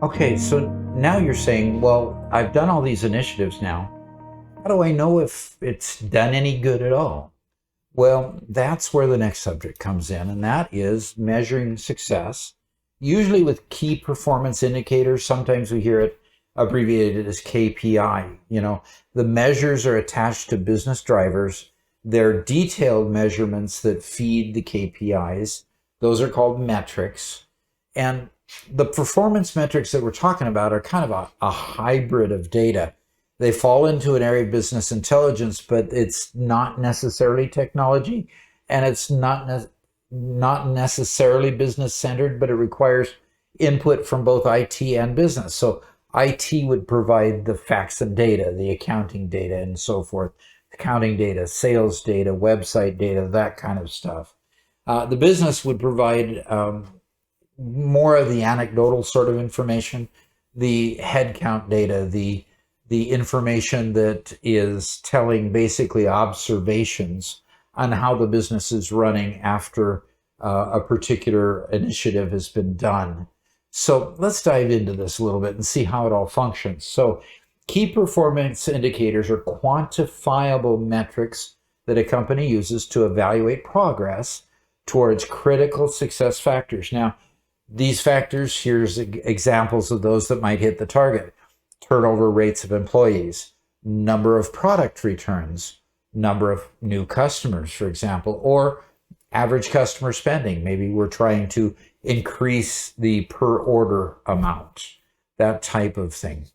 Okay, so now you're saying, well, I've done all these initiatives now. How do I know if it's done any good at all? Well, that's where the next subject comes in, and that is measuring success, usually with key performance indicators. Sometimes we hear it abbreviated as KPI. The measures are attached to business drivers. They're detailed measurements that feed the KPIs. Those are called metrics. And the performance metrics that we're talking about are kind of a hybrid of data. They fall into an area of business intelligence, but it's not necessarily technology, and it's not necessarily business centered, but it requires input from both IT and business. So IT would provide the facts and data, the accounting data and so forth, accounting data, sales data, website data, that kind of stuff. The business would provide more of the anecdotal sort of information, the headcount data, the information that is telling basically observations on how the business is running after a particular initiative has been done. So let's dive into this a little bit and see how it all functions. So key performance indicators are quantifiable metrics that a company uses to evaluate progress towards critical success factors. Now, these factors, here's examples of those that might hit the target: turnover rates of employees, number of product returns, number of new customers, for example, or average customer spending. Maybe we're trying to increase the per order amount, that type of thing.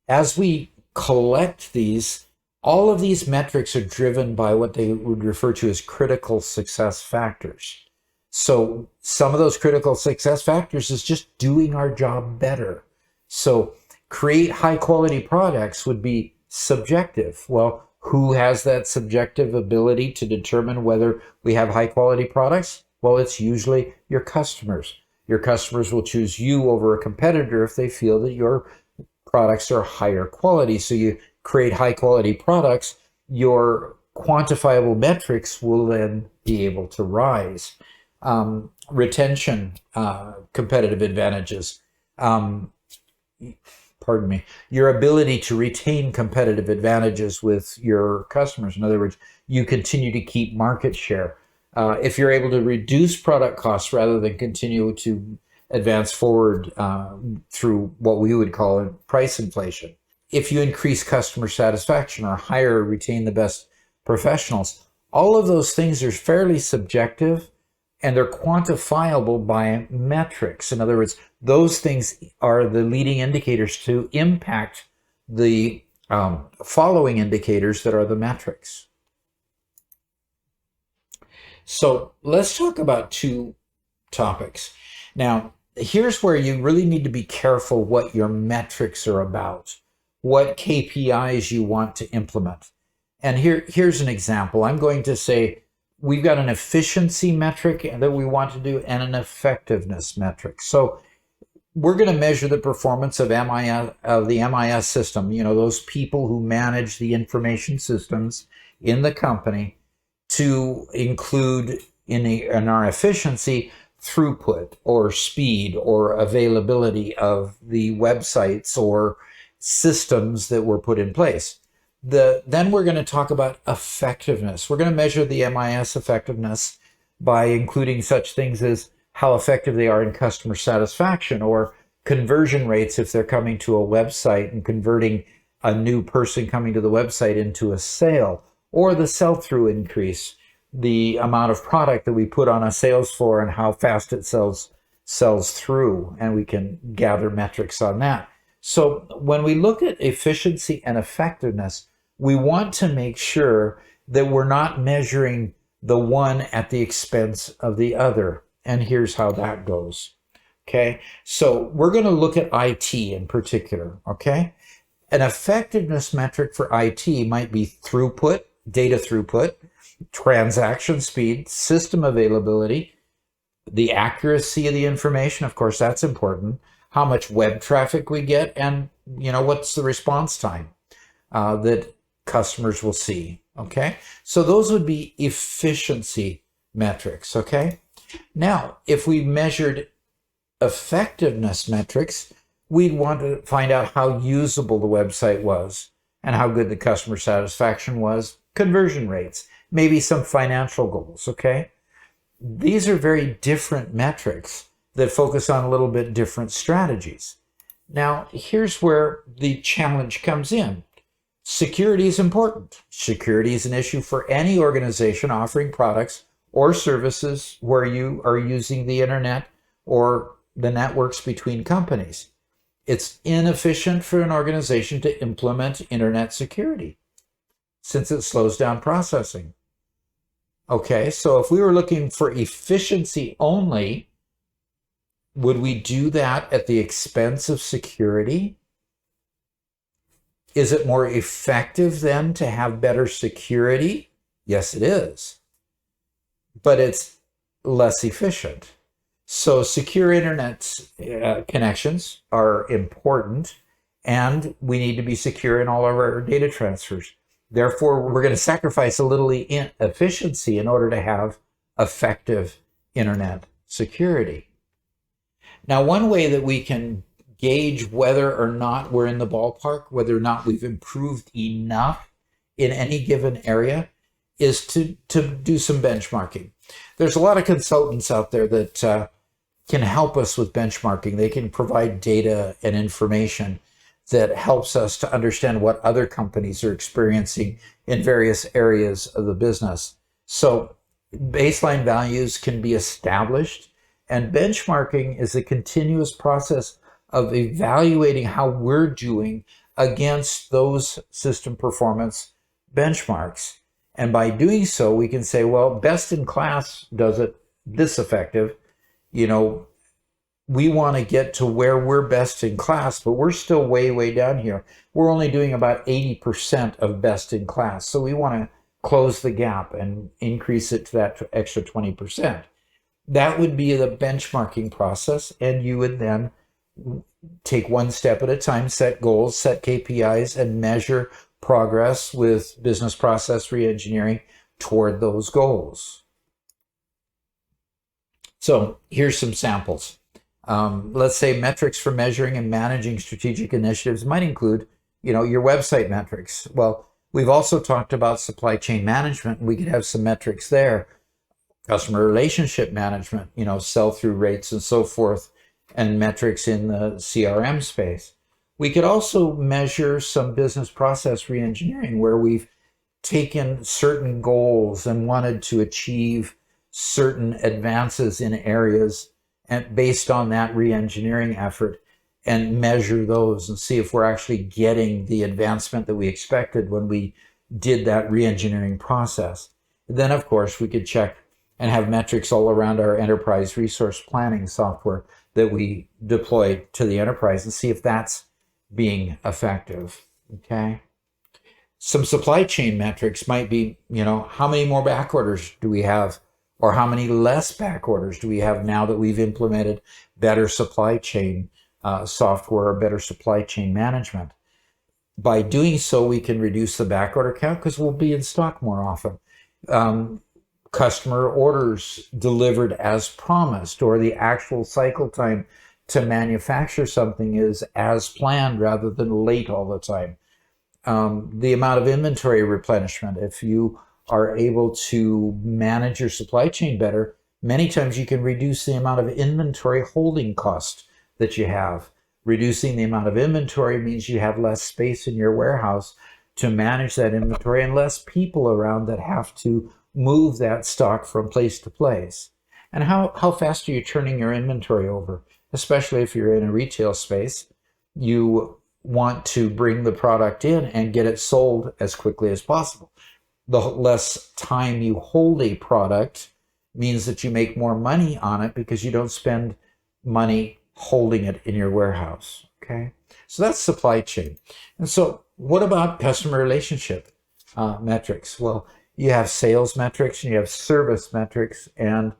As we collect these, all of these metrics are driven by what they would refer to as critical success factors. So some of those critical success factors is just doing our job better. So create high quality products would be subjective. Well, who has that subjective ability to determine whether we have high quality products? Well, it's usually your customers. Your customers will choose you over a competitor if they feel that your products are higher quality. So you create high quality products, your quantifiable metrics will then be able to rise. Retention, competitive advantages. Your ability to retain competitive advantages with your customers. In other words, you continue to keep market share. If you're able to reduce product costs rather than continue to advance forward through what we would call price inflation. If you increase customer satisfaction or hire or retain the best professionals, all of those things are fairly subjective, and they're quantifiable by metrics. In other words, those things are the leading indicators to impact the following indicators that are the metrics. So let's talk about two topics. Now, here's where you really need to be careful what your metrics are about, what KPIs you want to implement. And here's an example. I'm going to say, we've got an efficiency metric that we want to do and an effectiveness metric. So we're going to measure the performance of the MIS system, those people who manage the information systems in the company, to include in our efficiency throughput or speed or availability of the websites or systems that were put in place. Then we're going to talk about effectiveness. We're going to measure the MIS effectiveness by including such things as how effective they are in customer satisfaction, or conversion rates if they're coming to a website and converting a new person coming to the website into a sale, or the sell-through increase, the amount of product that we put on a sales floor and how fast it sells through, and we can gather metrics on that. So when we look at efficiency and effectiveness, we want to make sure that we're not measuring the one at the expense of the other. And here's how that goes. Okay, so we're going to look at IT in particular. Okay, an effectiveness metric for IT might be throughput, data throughput, transaction speed, system availability, the accuracy of the information. Of course, that's important. How much web traffic we get, and what's the response time that customers will see. Okay, so those would be efficiency metrics. Okay, now if we measured effectiveness metrics, we'd want to find out how usable the website was and how good the customer satisfaction was, conversion rates, maybe some financial goals, okay? These are very different metrics that focus on a little bit different strategies. Now, here's where the challenge comes in. Security is important. Security is an issue for any organization offering products or services where you are using the internet or the networks between companies. It's inefficient for an organization to implement internet security since it slows down processing. Okay, so if we were looking for efficiency only, would we do that at the expense of security? Is it more effective then to have better security? Yes, it is. But it's less efficient. So secure internet connections are important, and we need to be secure in all of our data transfers. Therefore, we're going to sacrifice a little efficiency in order to have effective internet security. Now, one way that we can gauge whether or not we're in the ballpark, whether or not we've improved enough in any given area, is to do some benchmarking. There's a lot of consultants out there that can help us with benchmarking. They can provide data and information that helps us to understand what other companies are experiencing in various areas of the business. So baseline values can be established, and benchmarking is a continuous process of evaluating how we're doing against those system performance benchmarks. And by doing so, we can say, well, best in class does it this effective. You know, we want to get to where we're best in class, but we're still way, way down here. We're only doing about 80% of best in class. So we want to close the gap and increase it to that extra 20%. That would be the benchmarking process. And you would then take one step at a time, set goals, set KPIs, and measure progress with business process reengineering toward those goals. So here's some samples. Let's say metrics for measuring and managing strategic initiatives might include, your website metrics. Well, we've also talked about supply chain management, and we could have some metrics there. Customer relationship management, sell-through rates and so forth, and metrics in the CRM space. We could also measure some business process reengineering where we've taken certain goals and wanted to achieve certain advances in areas, and based on that reengineering effort, and measure those and see if we're actually getting the advancement that we expected when we did that reengineering process. Then, of course, we could check and have metrics all around our enterprise resource planning software that we deploy to the enterprise and see if that's being effective. Okay. Some supply chain metrics might be, how many more back orders do we have? Or how many less back orders do we have now that we've implemented better supply chain software or better supply chain management? By doing so, we can reduce the back order count because we'll be in stock more often. Customer orders delivered as promised, or the actual cycle time to manufacture something is as planned rather than late all the time. The amount of inventory replenishment, if you are able to manage your supply chain better, many times you can reduce the amount of inventory holding cost that you have. Reducing the amount of inventory means you have less space in your warehouse to manage that inventory and less people around that have to move that stock from place to place. And how fast are you turning your inventory over? Especially if you're in a retail space, you want to bring the product in and get it sold as quickly as possible. The less time you hold a product means that you make more money on it because you don't spend money holding it in your warehouse. Okay, so that's supply chain. And so what about customer relationship metrics? Well, you have sales metrics and you have service metrics and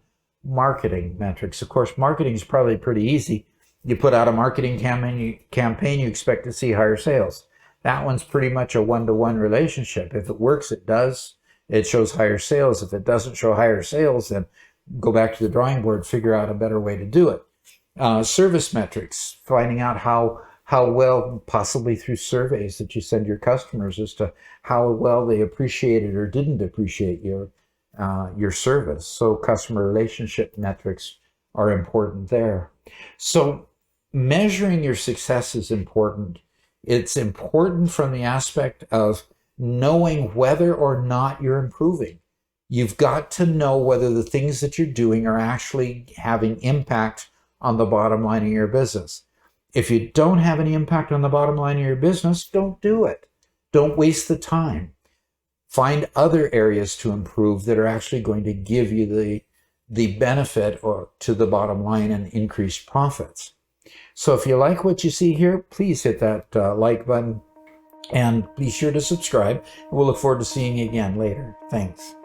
marketing metrics. Of course, marketing is probably pretty easy. You put out a marketing campaign, you expect to see higher sales. That one's pretty much a one-to-one relationship. If it works, it does. It shows higher sales. If it doesn't show higher sales, then go back to the drawing board, figure out a better way to do it. Service metrics, finding out how well, possibly through surveys that you send your customers, as to how well they appreciated or didn't appreciate your service. So customer relationship metrics are important there. So measuring your success is important. It's important from the aspect of knowing whether or not you're improving. You've got to know whether the things that you're doing are actually having impact on the bottom line of your business. If you don't have any impact on the bottom line of your business, don't do it. Don't waste the time. Find other areas to improve that are actually going to give you the benefit or to the bottom line and increased profits. So if you like what you see here, please hit that like button and be sure to subscribe. We'll look forward to seeing you again later. Thanks.